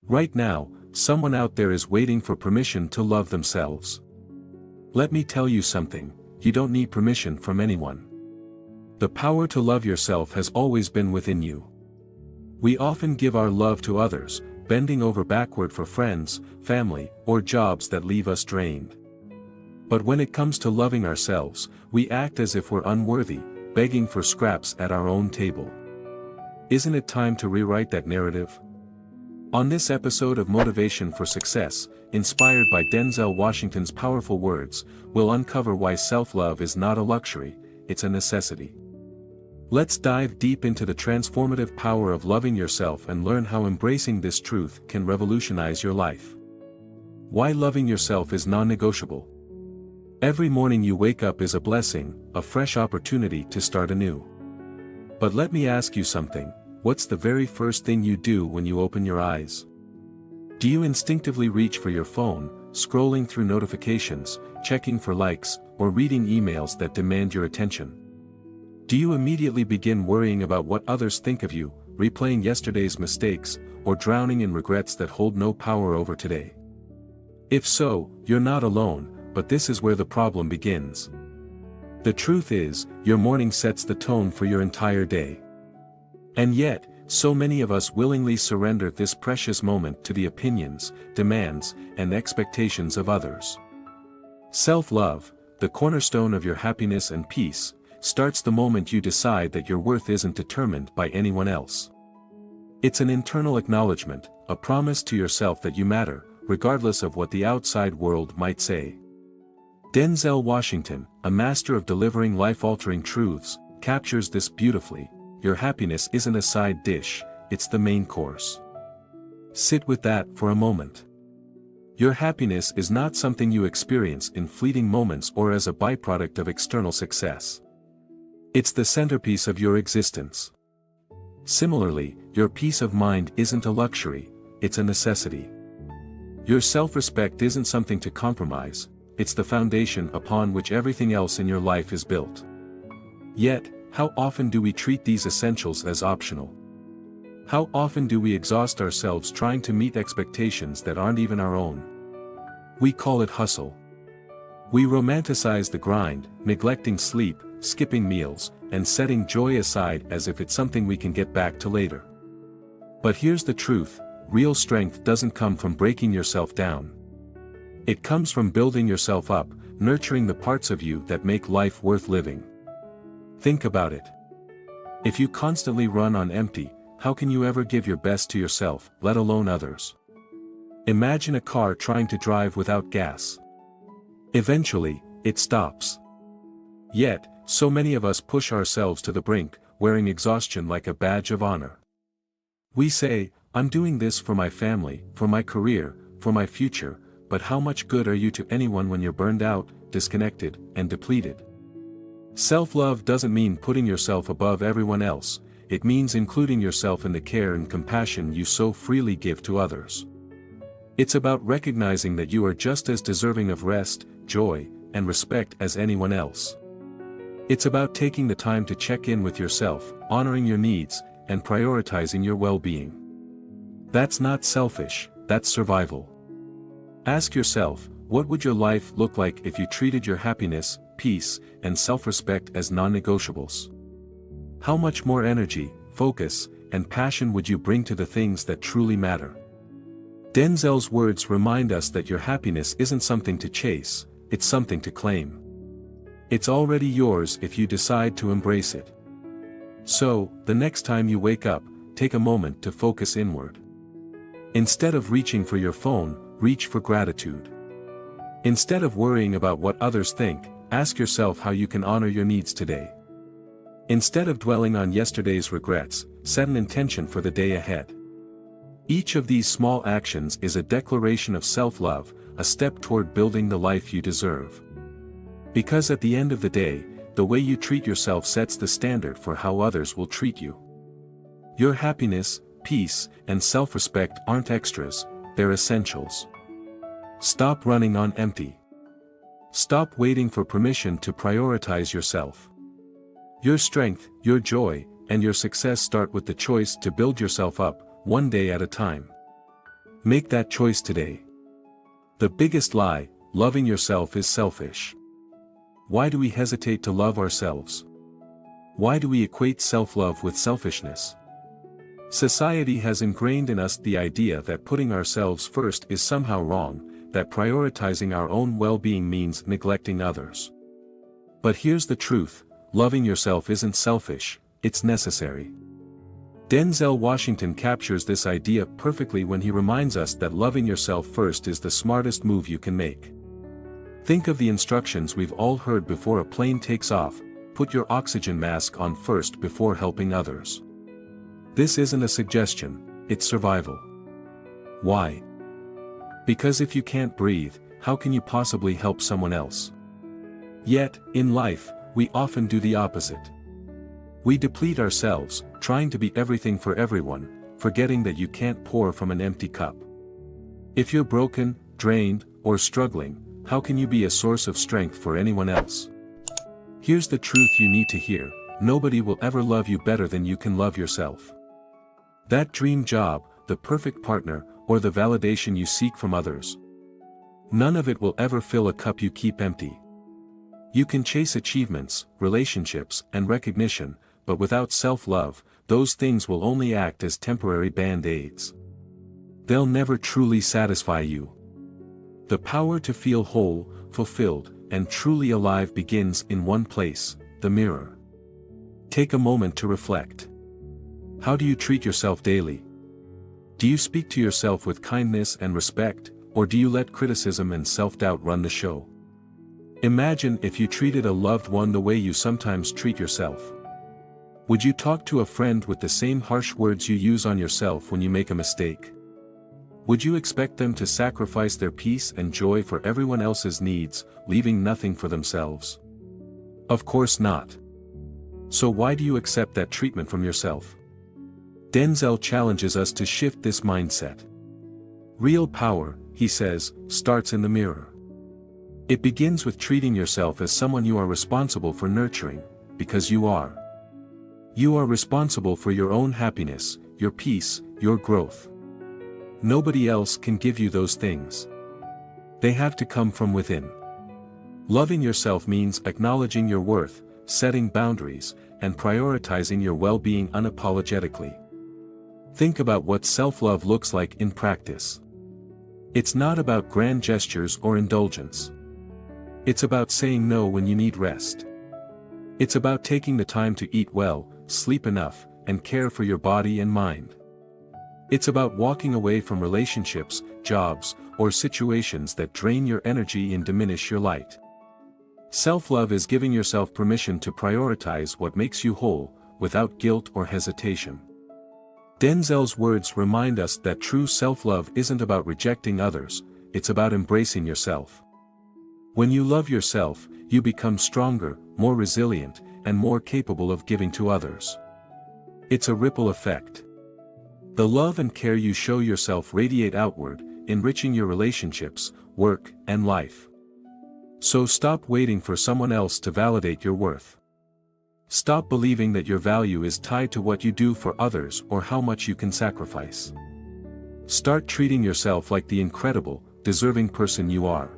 Right now, someone out there is waiting for permission to love themselves. Let me tell you something, you don't need permission from anyone. The power to love yourself has always been within you. We often give our love to others, bending over backward for friends, family, or jobs that leave us drained. But when it comes to loving ourselves, we act as if we're unworthy, begging for scraps at our own table. Isn't it time to rewrite that narrative? On this episode of Motivation for Success, inspired by Denzel Washington's powerful words, we'll uncover why self-love is not a luxury, it's a necessity. Let's dive deep into the transformative power of loving yourself and learn how embracing this truth can revolutionize your life. Why loving yourself is non-negotiable. Every morning you wake up is a blessing, a fresh opportunity to start anew. But let me ask you something, what's the very first thing you do when you open your eyes? Do you instinctively reach for your phone, scrolling through notifications, checking for likes, or reading emails that demand your attention? Do you immediately begin worrying about what others think of you, replaying yesterday's mistakes, or drowning in regrets that hold no power over today? If so, you're not alone, but this is where the problem begins. The truth is, your morning sets the tone for your entire day. And yet, so many of us willingly surrender this precious moment to the opinions, demands, and expectations of others. Self-love, the cornerstone of your happiness and peace, starts the moment you decide that your worth isn't determined by anyone else. It's an internal acknowledgement, a promise to yourself that you matter, regardless of what the outside world might say. Denzel Washington, a master of delivering life-altering truths, captures this beautifully. Your happiness isn't a side dish, it's the main course. Sit with that for a moment. Your happiness is not something you experience in fleeting moments or as a byproduct of external success. It's the centerpiece of your existence. Similarly, your peace of mind isn't a luxury, it's a necessity. Your self-respect isn't something to compromise, it's the foundation upon which everything else in your life is built. Yet, how often do we treat these essentials as optional? How often do we exhaust ourselves trying to meet expectations that aren't even our own? We call it hustle. We romanticize the grind, neglecting sleep, skipping meals, and setting joy aside as if it's something we can get back to later. But here's the truth, real strength doesn't come from breaking yourself down. It comes from building yourself up, nurturing the parts of you that make life worth living. Think about it. If you constantly run on empty, how can you ever give your best to yourself, let alone others? Imagine a car trying to drive without gas. Eventually, it stops. Yet, so many of us push ourselves to the brink, wearing exhaustion like a badge of honor. We say, I'm doing this for my family, for my career, for my future, but how much good are you to anyone when you're burned out, disconnected, and depleted? Self-love doesn't mean putting yourself above everyone else, it means including yourself in the care and compassion you so freely give to others. It's about recognizing that you are just as deserving of rest, joy, and respect as anyone else. It's about taking the time to check in with yourself, honoring your needs, and prioritizing your well-being. That's not selfish, that's survival. Ask yourself, what would your life look like if you treated your happiness, peace, and self-respect as non-negotiables? How much more energy, focus, and passion would you bring to the things that truly matter? Denzel's words remind us that your happiness isn't something to chase, it's something to claim. It's already yours if you decide to embrace it. So, the next time you wake up, take a moment to focus inward. Instead of reaching for your phone, reach for gratitude. Instead of worrying about what others think, ask yourself how you can honor your needs today. Instead of dwelling on yesterday's regrets, set an intention for the day ahead. Each of these small actions is a declaration of self-love, a step toward building the life you deserve. Because at the end of the day, the way you treat yourself sets the standard for how others will treat you. Your happiness, peace, and self-respect aren't extras, they're essentials. Stop running on empty. Stop waiting for permission to prioritize yourself. Your strength, your joy, and your success start with the choice to build yourself up, one day at a time. Make that choice today. The biggest lie: loving yourself is selfish. Why do we hesitate to love ourselves? Why do we equate self-love with selfishness? Society has ingrained in us the idea that putting ourselves first is somehow wrong, that prioritizing our own well-being means neglecting others. But here's the truth: loving yourself isn't selfish, it's necessary. Denzel Washington captures this idea perfectly when he reminds us that loving yourself first is the smartest move you can make. Think of the instructions we've all heard before a plane takes off: put your oxygen mask on first before helping others. This isn't a suggestion, it's survival. Why? Because if you can't breathe, how can you possibly help someone else? Yet, in life, we often do the opposite. We deplete ourselves, trying to be everything for everyone, forgetting that you can't pour from an empty cup. If you're broken, drained, or struggling, how can you be a source of strength for anyone else? Here's the truth you need to hear: nobody will ever love you better than you can love yourself. That dream job, the perfect partner, or the validation you seek from others, none of it will ever fill a cup you keep empty. You can chase achievements, relationships, and recognition, but without self-love, those things will only act as temporary band-aids. They'll never truly satisfy you. The power to feel whole, fulfilled, and truly alive begins in one place: the mirror. Take a moment to reflect. How do you treat yourself daily? Do you speak to yourself with kindness and respect, or do you let criticism and self-doubt run the show? Imagine if you treated a loved one the way you sometimes treat yourself. Would you talk to a friend with the same harsh words you use on yourself when you make a mistake? Would you expect them to sacrifice their peace and joy for everyone else's needs, leaving nothing for themselves? Of course not. So why do you accept that treatment from yourself? Denzel challenges us to shift this mindset. Real power, he says, starts in the mirror. It begins with treating yourself as someone you are responsible for nurturing, because you are. You are responsible for your own happiness, your peace, your growth. Nobody else can give you those things. They have to come from within. Loving yourself means acknowledging your worth, setting boundaries, and prioritizing your well-being unapologetically. Think about what self-love looks like in practice. It's not about grand gestures or indulgence. It's about saying no when you need rest. It's about taking the time to eat well, sleep enough, and care for your body and mind. It's about walking away from relationships, jobs, or situations that drain your energy and diminish your light. Self-love is giving yourself permission to prioritize what makes you whole, without guilt or hesitation. Denzel's words remind us that true self-love isn't about rejecting others, it's about embracing yourself. When you love yourself, you become stronger, more resilient, and more capable of giving to others. It's a ripple effect. The love and care you show yourself radiate outward, enriching your relationships, work, and life. So stop waiting for someone else to validate your worth. Stop believing that your value is tied to what you do for others or how much you can sacrifice. Start treating yourself like the incredible, deserving person you are.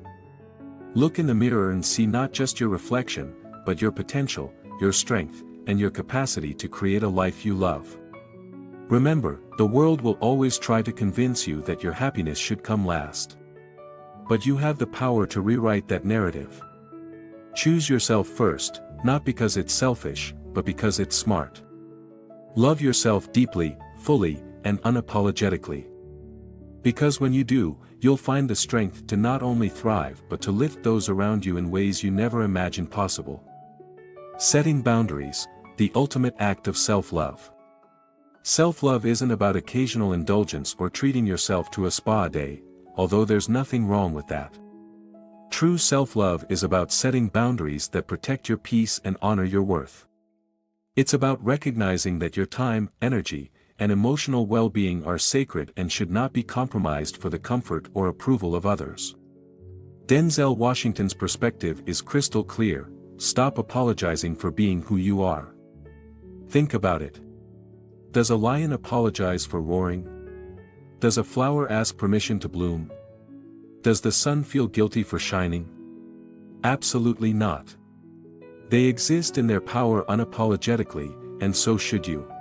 Look in the mirror and see not just your reflection, but your potential, your strength, and your capacity to create a life you love. Remember, the world will always try to convince you that your happiness should come last. But you have the power to rewrite that narrative. Choose yourself first, not because it's selfish, but because it's smart. Love yourself deeply, fully, and unapologetically. Because when you do, you'll find the strength to not only thrive but to lift those around you in ways you never imagined possible. Setting boundaries, the ultimate act of self-love. Self-love isn't about occasional indulgence or treating yourself to a spa day, although there's nothing wrong with that. True self-love is about setting boundaries that protect your peace and honor your worth. It's about recognizing that your time, energy, and emotional well-being are sacred and should not be compromised for the comfort or approval of others. Denzel Washington's perspective is crystal clear: stop apologizing for being who you are. Think about it. Does a lion apologize for roaring? Does a flower ask permission to bloom? Does the sun feel guilty for shining? Absolutely not. They exist in their power unapologetically, and so should you.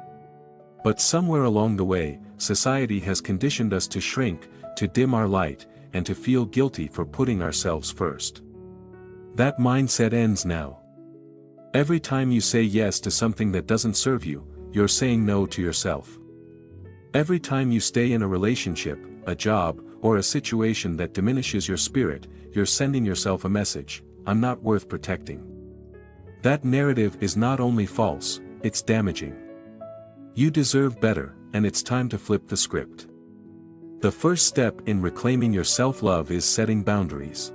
But somewhere along the way, society has conditioned us to shrink, to dim our light, and to feel guilty for putting ourselves first. That mindset ends now. Every time you say yes to something that doesn't serve you, you're saying no to yourself. Every time you stay in a relationship, a job, or a situation that diminishes your spirit, you're sending yourself a message: I'm not worth protecting. That narrative is not only false, it's damaging. You deserve better, and it's time to flip the script. The first step in reclaiming your self-love is setting boundaries.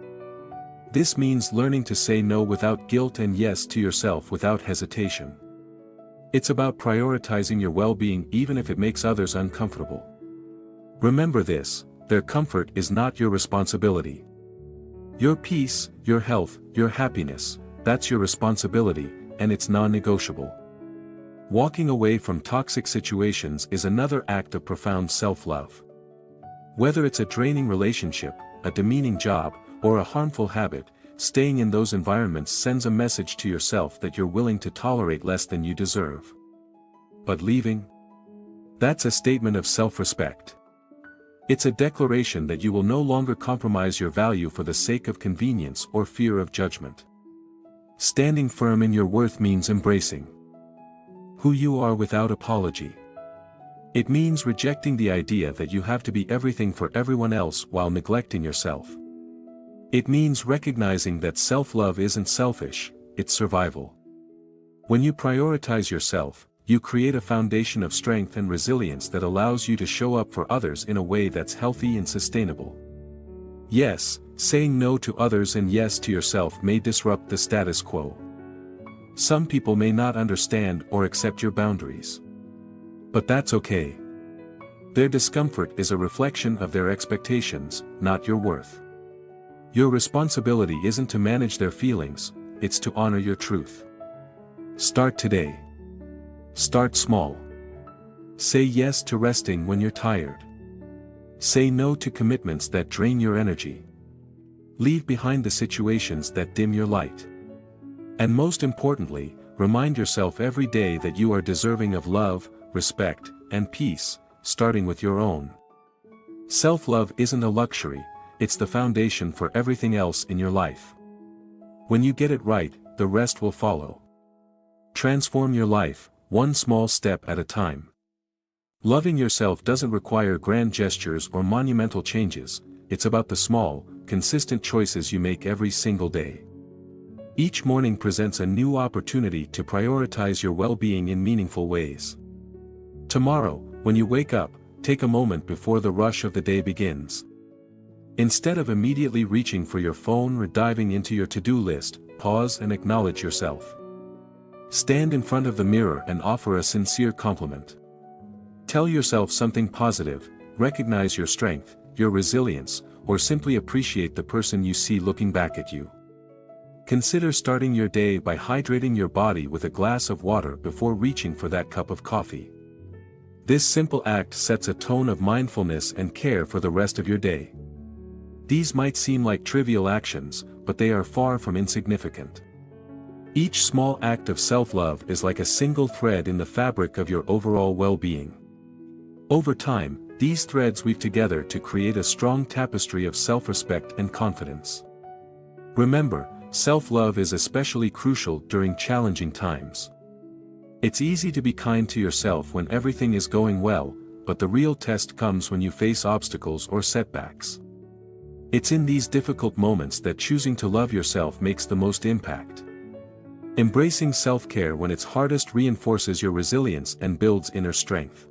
This means learning to say no without guilt and yes to yourself without hesitation. It's about prioritizing your well-being even if it makes others uncomfortable. Remember this: their comfort is not your responsibility. Your peace, your health, your happiness, that's your responsibility, and it's non-negotiable. Walking away from toxic situations is another act of profound self-love. Whether it's a draining relationship, a demeaning job, or a harmful habit, staying in those environments sends a message to yourself that you're willing to tolerate less than you deserve. But leaving? That's a statement of self-respect. It's a declaration that you will no longer compromise your value for the sake of convenience or fear of judgment. Standing firm in your worth means embracing who you are without apology. It means rejecting the idea that you have to be everything for everyone else while neglecting yourself. It means recognizing that self-love isn't selfish, it's survival. When you prioritize yourself, you create a foundation of strength and resilience that allows you to show up for others in a way that's healthy and sustainable. Yes, saying no to others and yes to yourself may disrupt the status quo. Some people may not understand or accept your boundaries. But that's okay. Their discomfort is a reflection of their expectations, not your worth. Your responsibility isn't to manage their feelings, it's to honor your truth. Start today. Start small. Say yes to resting when you're tired. Say no to commitments that drain your energy. Leave behind the situations that dim your light. And most importantly, remind yourself every day that you are deserving of love, respect, and peace, starting with your own. Self-love isn't a luxury, it's the foundation for everything else in your life. When you get it right, the rest will follow. Transform your life, one small step at a time. Loving yourself doesn't require grand gestures or monumental changes, it's about the small, consistent choices you make every single day. Each morning presents a new opportunity to prioritize your well-being in meaningful ways. Tomorrow, when you wake up, take a moment before the rush of the day begins. Instead of immediately reaching for your phone or diving into your to-do list, pause and acknowledge yourself. Stand in front of the mirror and offer a sincere compliment. Tell yourself something positive, recognize your strength, your resilience, or simply appreciate the person you see looking back at you. Consider starting your day by hydrating your body with a glass of water before reaching for that cup of coffee. This simple act sets a tone of mindfulness and care for the rest of your day. These might seem like trivial actions, but they are far from insignificant. Each small act of self-love is like a single thread in the fabric of your overall well-being. Over time, these threads weave together to create a strong tapestry of self-respect and confidence. Remember, self-love is especially crucial during challenging times. It's easy to be kind to yourself when everything is going well, but the real test comes when you face obstacles or setbacks. It's in these difficult moments that choosing to love yourself makes the most impact. Embracing self-care when it's hardest reinforces your resilience and builds inner strength.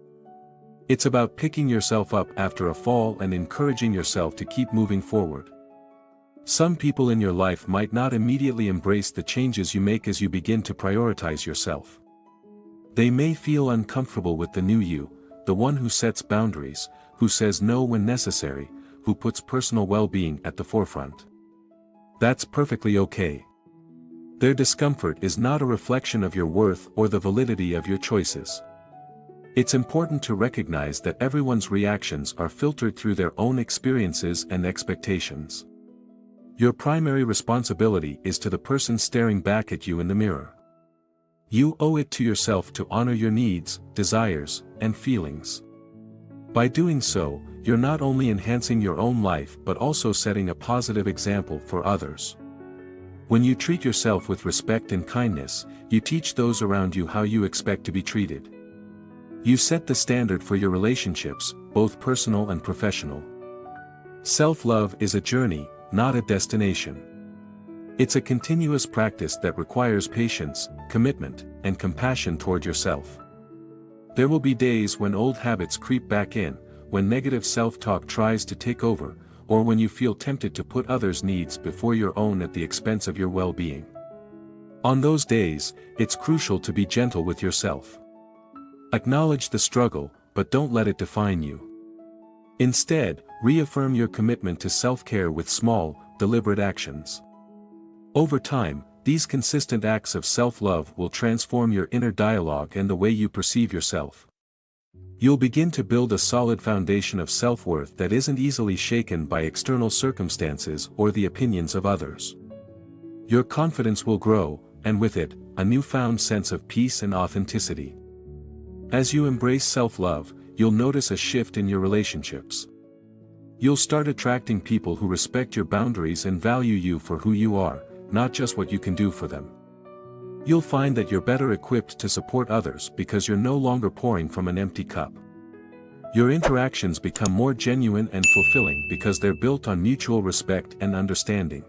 It's about picking yourself up after a fall and encouraging yourself to keep moving forward. Some people in your life might not immediately embrace the changes you make as you begin to prioritize yourself. They may feel uncomfortable with the new you, the one who sets boundaries, who says no when necessary, who puts personal well-being at the forefront. That's perfectly okay. Their discomfort is not a reflection of your worth or the validity of your choices. It's important to recognize that everyone's reactions are filtered through their own experiences and expectations. Your primary responsibility is to the person staring back at you in the mirror. You owe it to yourself to honor your needs, desires, and feelings. By doing so, you're not only enhancing your own life but also setting a positive example for others. When you treat yourself with respect and kindness, you teach those around you how you expect to be treated. You set the standard for your relationships, both personal and professional. Self-love is a journey, not a destination. It's a continuous practice that requires patience, commitment, and compassion toward yourself. There will be days when old habits creep back in, when negative self-talk tries to take over, or when you feel tempted to put others' needs before your own at the expense of your well-being. On those days, it's crucial to be gentle with yourself. Acknowledge the struggle, but don't let it define you. Instead, reaffirm your commitment to self-care with small, deliberate actions. Over time, these consistent acts of self-love will transform your inner dialogue and the way you perceive yourself. You'll begin to build a solid foundation of self-worth that isn't easily shaken by external circumstances or the opinions of others. Your confidence will grow, and with it, a newfound sense of peace and authenticity. As you embrace self-love, you'll notice a shift in your relationships. You'll start attracting people who respect your boundaries and value you for who you are, not just what you can do for them. You'll find that you're better equipped to support others because you're no longer pouring from an empty cup. Your interactions become more genuine and fulfilling because they're built on mutual respect and understanding.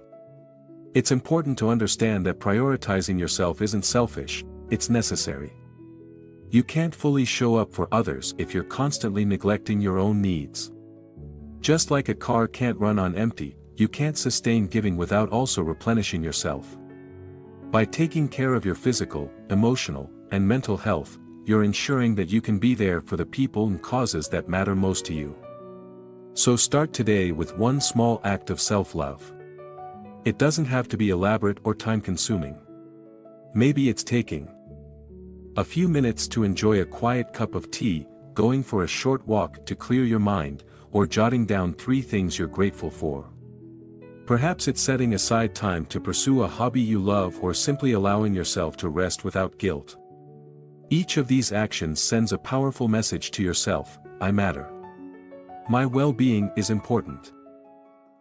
It's important to understand that prioritizing yourself isn't selfish, it's necessary. You can't fully show up for others if you're constantly neglecting your own needs. Just like a car can't run on empty, you can't sustain giving without also replenishing yourself. By taking care of your physical, emotional, and mental health, you're ensuring that you can be there for the people and causes that matter most to you. So start today with one small act of self-love. It doesn't have to be elaborate or time-consuming. Maybe it's taking a few minutes to enjoy a quiet cup of tea, going for a short walk to clear your mind, or jotting down 3 things you're grateful for. Perhaps it's setting aside time to pursue a hobby you love or simply allowing yourself to rest without guilt. Each of these actions sends a powerful message to yourself: I matter. My well-being is important.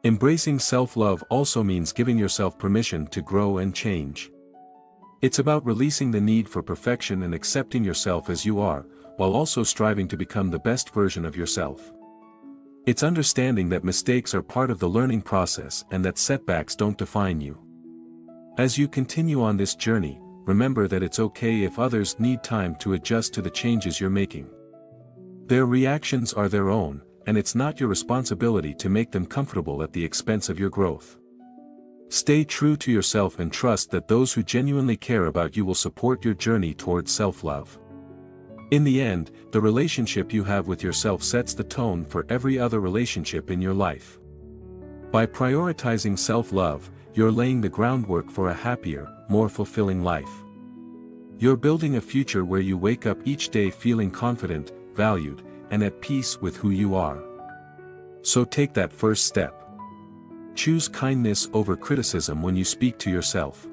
Embracing self-love also means giving yourself permission to grow and change. It's about releasing the need for perfection and accepting yourself as you are, while also striving to become the best version of yourself. It's understanding that mistakes are part of the learning process and that setbacks don't define you. As you continue on this journey, remember that it's okay if others need time to adjust to the changes you're making. Their reactions are their own, and it's not your responsibility to make them comfortable at the expense of your growth. Stay true to yourself and trust that those who genuinely care about you will support your journey towards self-love. In the end, the relationship you have with yourself sets the tone for every other relationship in your life. By prioritizing self-love, you're laying the groundwork for a happier, more fulfilling life. You're building a future where you wake up each day feeling confident, valued, and at peace with who you are. So take that first step. Choose kindness over criticism when you speak to yourself.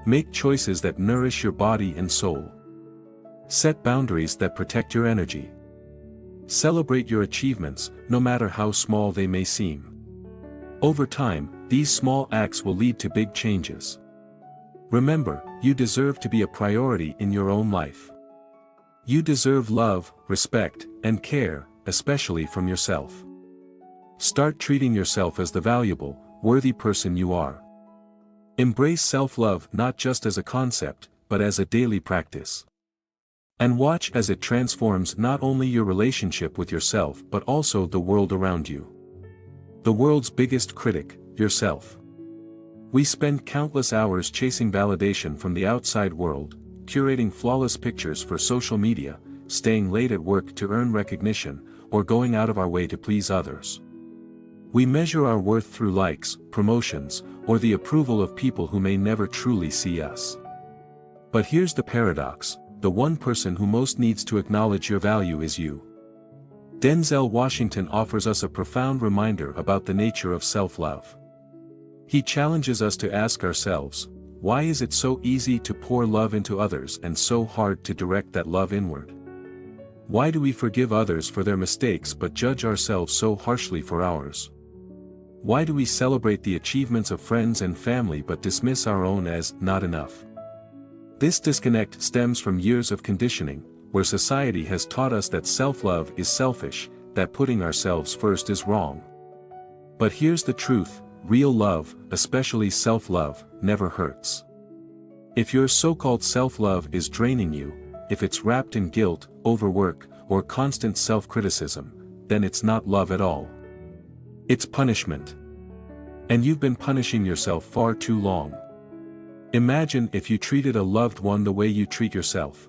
Make choices that nourish your body and soul. Set boundaries that protect your energy. Celebrate your achievements, no matter how small they may seem. Over time, these small acts will lead to big changes. Remember, you deserve to be a priority in your own life. You deserve love, respect, and care, especially from yourself. Start treating yourself as the valuable, worthy person you are. Embrace self-love not just as a concept, but as a daily practice. And watch as it transforms not only your relationship with yourself but also the world around you. The world's biggest critic, yourself. We spend countless hours chasing validation from the outside world, curating flawless pictures for social media, staying late at work to earn recognition, or going out of our way to please others. We measure our worth through likes, promotions, or the approval of people who may never truly see us. But here's the paradox: the one person who most needs to acknowledge your value is you. Denzel Washington offers us a profound reminder about the nature of self-love. He challenges us to ask ourselves, why is it so easy to pour love into others and so hard to direct that love inward? Why do we forgive others for their mistakes but judge ourselves so harshly for ours? Why do we celebrate the achievements of friends and family but dismiss our own as not enough? This disconnect stems from years of conditioning, where society has taught us that self-love is selfish, that putting ourselves first is wrong. But here's the truth, real love, especially self-love, never hurts. If your so-called self-love is draining you, if it's wrapped in guilt, overwork, or constant self-criticism, then it's not love at all. It's punishment. And you've been punishing yourself far too long. Imagine if you treated a loved one the way you treat yourself.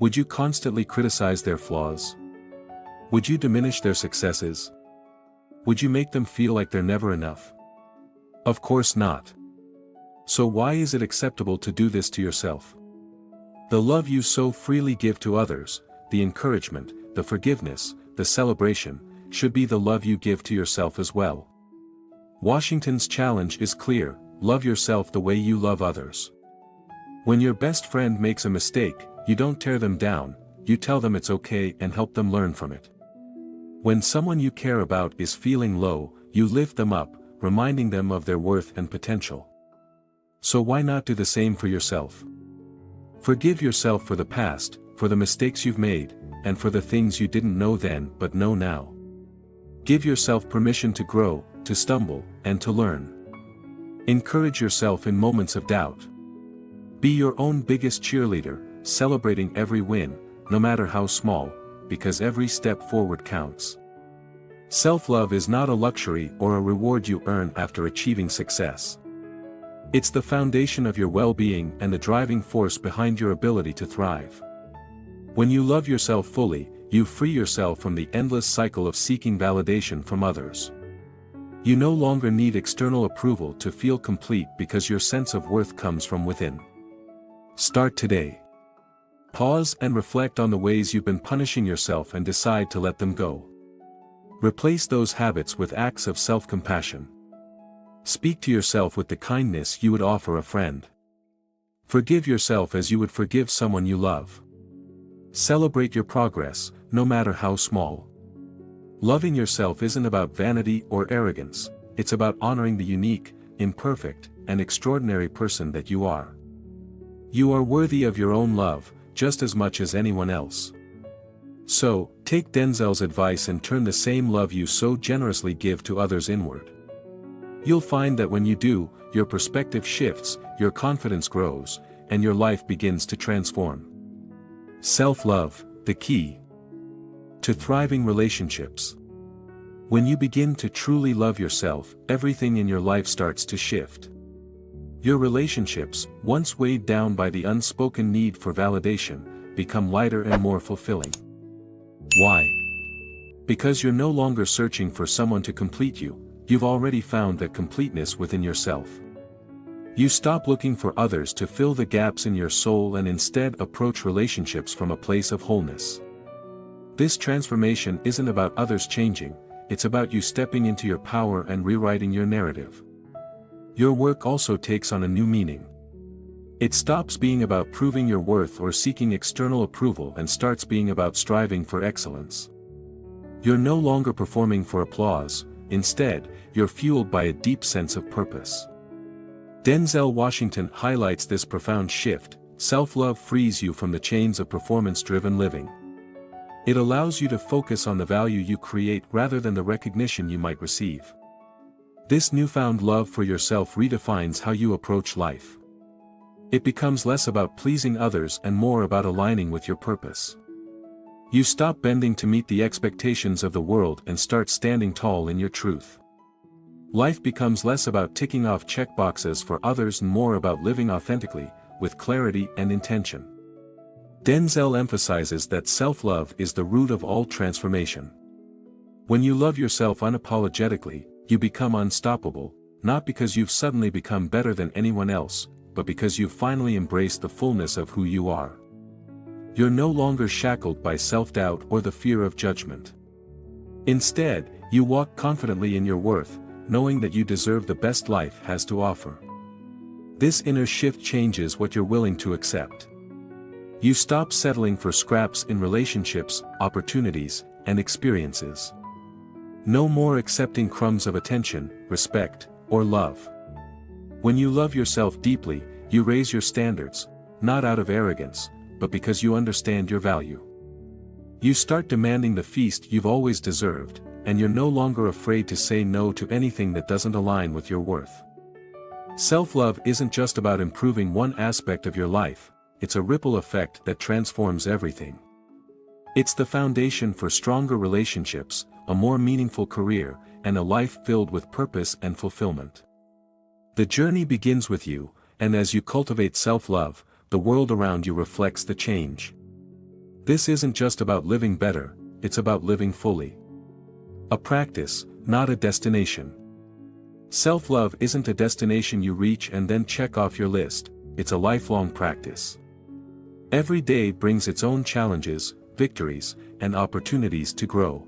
Would you constantly criticize their flaws? Would you diminish their successes? Would you make them feel like they're never enough? Of course not. So why is it acceptable to do this to yourself? The love you so freely give to others, the encouragement, the forgiveness, the celebration, should be the love you give to yourself as well. Washington's challenge is clear: love yourself the way you love others. When your best friend makes a mistake, you don't tear them down, you tell them it's okay and help them learn from it. When someone you care about is feeling low, you lift them up, reminding them of their worth and potential. So why not do the same for yourself? Forgive yourself for the past, for the mistakes you've made, and for the things you didn't know then but know now. Give yourself permission to grow, to stumble, and to learn. Encourage yourself in moments of doubt. Be your own biggest cheerleader, celebrating every win, no matter how small, because every step forward counts. Self-love is not a luxury or a reward you earn after achieving success. It's the foundation of your well-being and the driving force behind your ability to thrive. When you love yourself fully, you free yourself from the endless cycle of seeking validation from others. You no longer need external approval to feel complete because your sense of worth comes from within. Start today. Pause and reflect on the ways you've been punishing yourself and decide to let them go. Replace those habits with acts of self-compassion. Speak to yourself with the kindness you would offer a friend. Forgive yourself as you would forgive someone you love. Celebrate your progress, no matter how small. Loving yourself isn't about vanity or arrogance, it's about honoring the unique, imperfect, and extraordinary person that you are. You are worthy of your own love, just as much as anyone else. So, take Denzel's advice and turn the same love you so generously give to others inward. You'll find that when you do, your perspective shifts, your confidence grows, and your life begins to transform. Self-love, the key to thriving relationships. When you begin to truly love yourself, everything in your life starts to shift. Your relationships, once weighed down by the unspoken need for validation, become lighter and more fulfilling. Why? Because you're no longer searching for someone to complete you, you've already found that completeness within yourself. You stop looking for others to fill the gaps in your soul and instead approach relationships from a place of wholeness. This transformation isn't about others changing, it's about you stepping into your power and rewriting your narrative. Your work also takes on a new meaning. It stops being about proving your worth or seeking external approval and starts being about striving for excellence. You're no longer performing for applause, instead, you're fueled by a deep sense of purpose. Denzel Washington highlights this profound shift: self-love frees you from the chains of performance-driven living. It allows you to focus on the value you create rather than the recognition you might receive. This newfound love for yourself redefines how you approach life. It becomes less about pleasing others and more about aligning with your purpose. You stop bending to meet the expectations of the world and start standing tall in your truth. Life becomes less about ticking off checkboxes for others and more about living authentically, with clarity and intention. Denzel emphasizes that self-love is the root of all transformation. When you love yourself unapologetically, you become unstoppable, not because you've suddenly become better than anyone else, but because you've finally embraced the fullness of who you are. You're no longer shackled by self-doubt or the fear of judgment. Instead, you walk confidently in your worth, knowing that you deserve the best life has to offer. This inner shift changes what you're willing to accept. You stop settling for scraps in relationships, opportunities, and experiences. No more accepting crumbs of attention, respect, or love. When you love yourself deeply, you raise your standards, not out of arrogance, but because you understand your value. You start demanding the feast you've always deserved, and you're no longer afraid to say no to anything that doesn't align with your worth. Self-love isn't just about improving one aspect of your life, it's a ripple effect that transforms everything. It's the foundation for stronger relationships, a more meaningful career, and a life filled with purpose and fulfillment. The journey begins with you, and as you cultivate self-love, the world around you reflects the change. This isn't just about living better, it's about living fully. A practice, not a destination. Self-love isn't a destination you reach and then check off your list, it's a lifelong practice. Every day brings its own challenges, victories, and opportunities to grow.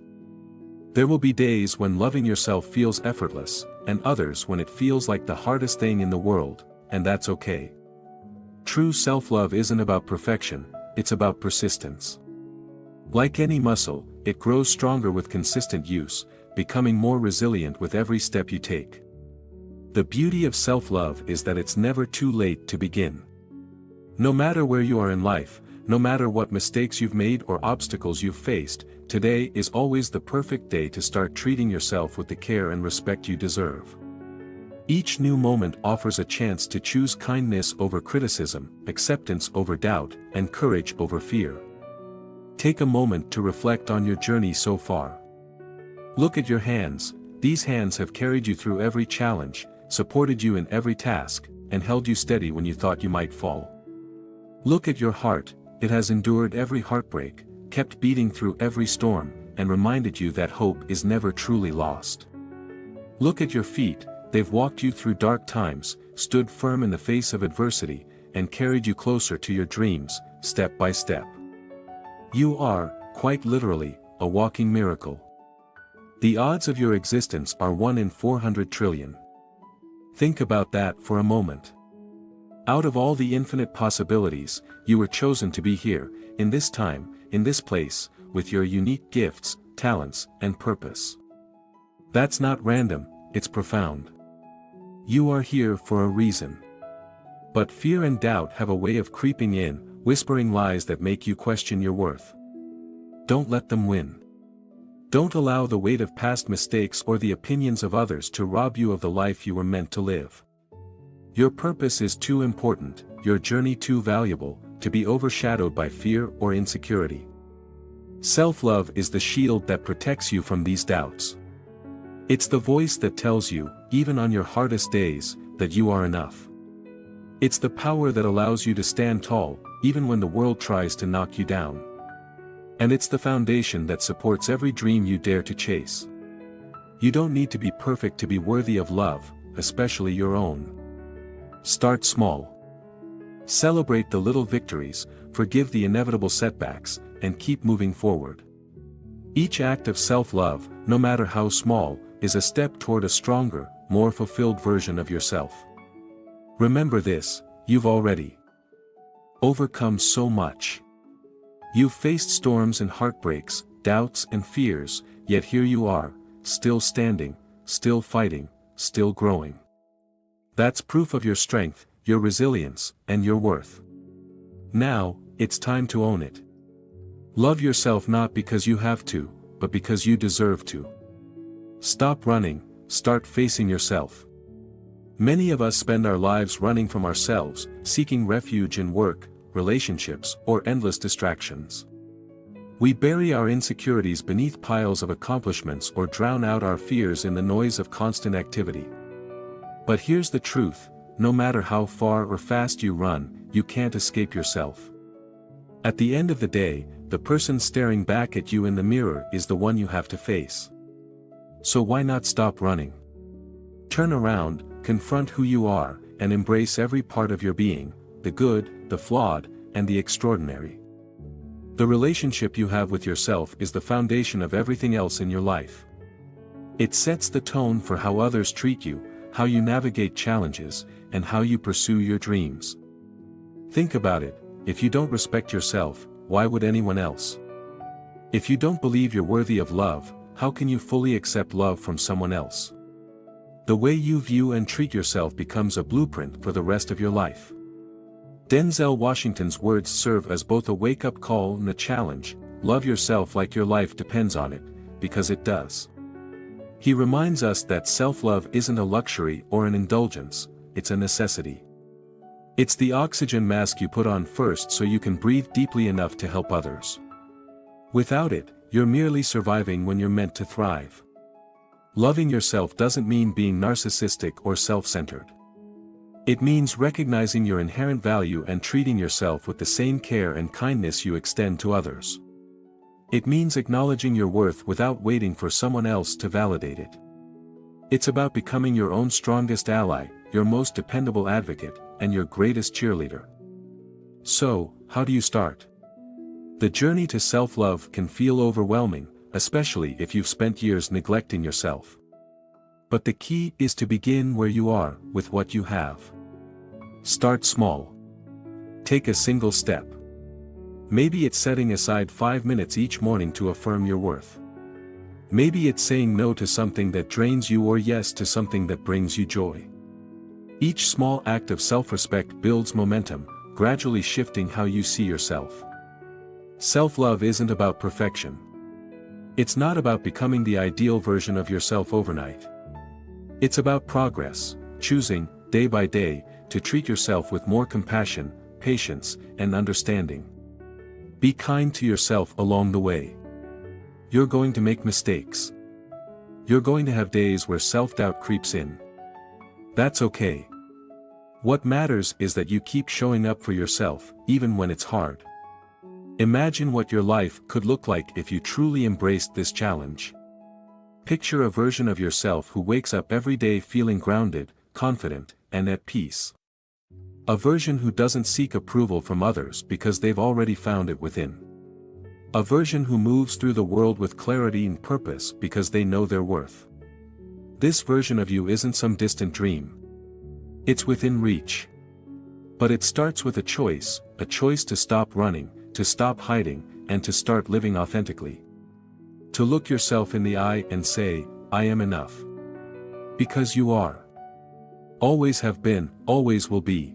There will be days when loving yourself feels effortless, and others when it feels like the hardest thing in the world, and that's okay. True self-love isn't about perfection, it's about persistence. Like any muscle, it grows stronger with consistent use, becoming more resilient with every step you take. The beauty of self-love is that it's never too late to begin. No matter where you are in life, no matter what mistakes you've made or obstacles you've faced, today is always the perfect day to start treating yourself with the care and respect you deserve. Each new moment offers a chance to choose kindness over criticism, acceptance over doubt, and courage over fear. Take a moment to reflect on your journey so far. Look at your hands, these hands have carried you through every challenge, supported you in every task, and held you steady when you thought you might fall. Look at your heart, it has endured every heartbreak, kept beating through every storm, and reminded you that hope is never truly lost. Look at your feet, they've walked you through dark times, stood firm in the face of adversity, and carried you closer to your dreams, step by step. You are, quite literally, a walking miracle. The odds of your existence are 1 in 400 trillion. Think about that for a moment. Out of all the infinite possibilities, you were chosen to be here, in this time, in this place, with your unique gifts, talents, and purpose. That's not random, it's profound. You are here for a reason. But fear and doubt have a way of creeping in, whispering lies that make you question your worth. Don't let them win. Don't allow the weight of past mistakes or the opinions of others to rob you of the life you were meant to live. Your purpose is too important, your journey too valuable, to be overshadowed by fear or insecurity. Self-love is the shield that protects you from these doubts. It's the voice that tells you, even on your hardest days, that you are enough. It's the power that allows you to stand tall, even when the world tries to knock you down. And it's the foundation that supports every dream you dare to chase. You don't need to be perfect to be worthy of love, especially your own. Start small. Celebrate the little victories, forgive the inevitable setbacks, and keep moving forward. Each act of self-love, no matter how small, is a step toward a stronger, more fulfilled version of yourself. Remember this, you've already overcome so much. You've faced storms and heartbreaks, doubts and fears, yet here you are, still standing, still fighting, still growing. That's proof of your strength, your resilience, and your worth. Now, it's time to own it. Love yourself not because you have to, but because you deserve to. Stop running, start facing yourself. Many of us spend our lives running from ourselves, seeking refuge in work, relationships, or endless distractions. We bury our insecurities beneath piles of accomplishments or drown out our fears in the noise of constant activity. But here's the truth, no matter how far or fast you run, you can't escape yourself. At the end of the day, the person staring back at you in the mirror is the one you have to face. So why not stop running? Turn around, confront who you are, and embrace every part of your being, the good, the flawed, and the extraordinary. The relationship you have with yourself is the foundation of everything else in your life. It sets the tone for how others treat you, how you navigate challenges, and how you pursue your dreams. Think about it, if you don't respect yourself, why would anyone else? If you don't believe you're worthy of love, how can you fully accept love from someone else? The way you view and treat yourself becomes a blueprint for the rest of your life. Denzel Washington's words serve as both a wake-up call and a challenge: love yourself like your life depends on it, because it does. He reminds us that self-love isn't a luxury or an indulgence, it's a necessity. It's the oxygen mask you put on first so you can breathe deeply enough to help others. Without it, you're merely surviving when you're meant to thrive. Loving yourself doesn't mean being narcissistic or self-centered. It means recognizing your inherent value and treating yourself with the same care and kindness you extend to others. It means acknowledging your worth without waiting for someone else to validate it. It's about becoming your own strongest ally, your most dependable advocate, and your greatest cheerleader. So, how do you start? The journey to self-love can feel overwhelming, especially if you've spent years neglecting yourself. But the key is to begin where you are, with what you have. Start small. Take a single step. Maybe it's setting aside 5 minutes each morning to affirm your worth. Maybe it's saying no to something that drains you or yes to something that brings you joy. Each small act of self-respect builds momentum, gradually shifting how you see yourself. Self-love isn't about perfection. It's not about becoming the ideal version of yourself overnight. It's about progress, choosing, day by day, to treat yourself with more compassion, patience, and understanding. Be kind to yourself along the way. You're going to make mistakes. You're going to have days where self-doubt creeps in. That's okay. What matters is that you keep showing up for yourself, even when it's hard. Imagine what your life could look like if you truly embraced this challenge. Picture a version of yourself who wakes up every day feeling grounded, confident, and at peace. A version who doesn't seek approval from others because they've already found it within. A version who moves through the world with clarity and purpose because they know their worth. This version of you isn't some distant dream. It's within reach. But it starts with a choice to stop running, to stop hiding, and to start living authentically. To look yourself in the eye and say, I am enough. Because you are. Always have been, always will be.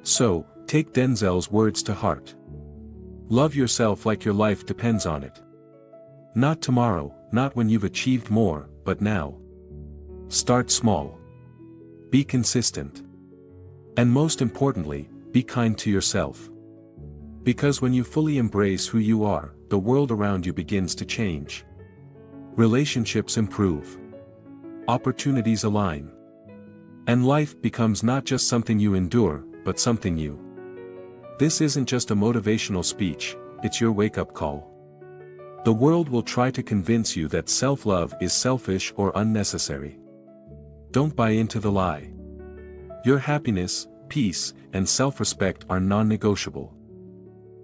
So, take Denzel's words to heart. Love yourself like your life depends on it. Not tomorrow, not when you've achieved more, but now. Start small. Be consistent. And most importantly, be kind to yourself. Because when you fully embrace who you are, the world around you begins to change. Relationships improve. Opportunities align. And life becomes not just something you endure, but something you. This isn't just a motivational speech, it's your wake-up call. The world will try to convince you that self-love is selfish or unnecessary. Don't buy into the lie. Your happiness, peace, and self-respect are non-negotiable.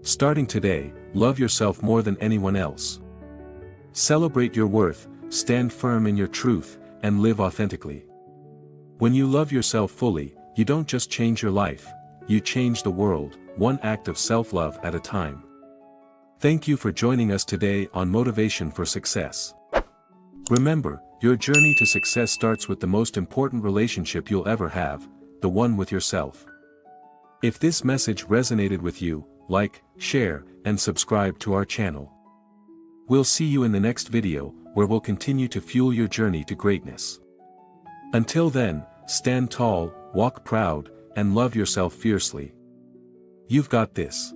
Starting today, love yourself more than anyone else. Celebrate your worth, stand firm in your truth, and live authentically. When you love yourself fully, you don't just change your life, you change the world, one act of self-love at a time. Thank you for joining us today on Motivation for Success. Remember, your journey to success starts with the most important relationship you'll ever have, the one with yourself. If this message resonated with you, like, share, and subscribe to our channel. We'll see you in the next video, where we'll continue to fuel your journey to greatness. Until then, stand tall, walk proud, and love yourself fiercely. You've got this.